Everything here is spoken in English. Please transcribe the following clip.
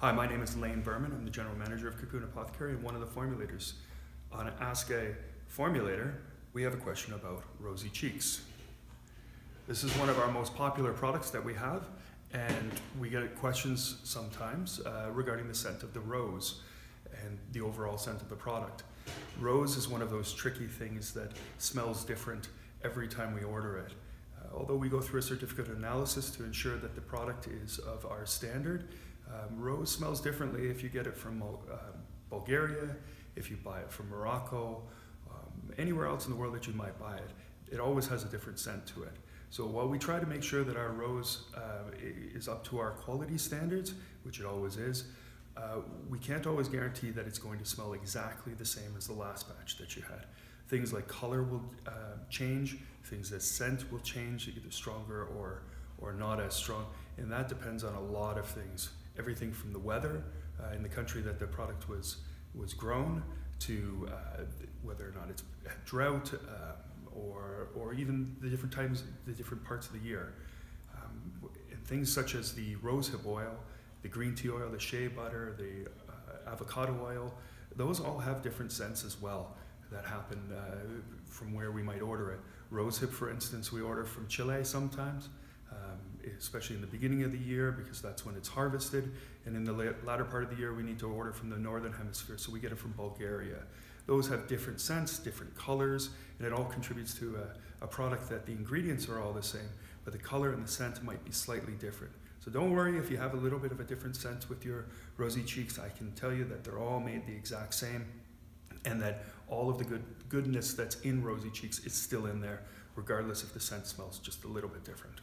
Hi, my name is Lane Burman. I'm the General Manager of Cocoon Apothecary and one of the formulators. On Ask a Formulator, we have a question about Rosey Cheeks. This is one of our most popular products that we have, and we get questions sometimes regarding the scent of the rose and the overall scent of the product. Rose is one of those tricky things that smells different every time we order it. Although we go through a certificate analysis to ensure that the product is of our standard, rose smells differently if you get it from Bulgaria, if you buy it from Morocco, anywhere else in the world that you might buy it. It always has a different scent to it. So while we try to make sure that our rose is up to our quality standards, which it always is, we can't always guarantee that it's going to smell exactly the same as the last batch that you had. Things like color will change, things that scent will change, either stronger or not as strong, and that depends on a lot of things. Everything from the weather in the country that the product was grown to whether or not it's had drought or even the different times, the different parts of the year. And things such as the rosehip oil, the green tea oil, the shea butter, the avocado oil, those all have different scents as well that happen from where we might order it. Rosehip, for instance, we order from Chile sometimes, especially in the beginning of the year because that's when it's harvested, and in the latter part of the year we need to order from the northern hemisphere, so we get it from Bulgaria. Those have different scents, different colors, and it all contributes to a product that the ingredients are all the same, but the color and the scent might be slightly different. So don't worry if you have a little bit of a different scent with your Rosey Cheeks. I can tell you that they're all made the exact same, and that all of the goodness that's in Rosey Cheeks is still in there, regardless if the scent smells just a little bit different.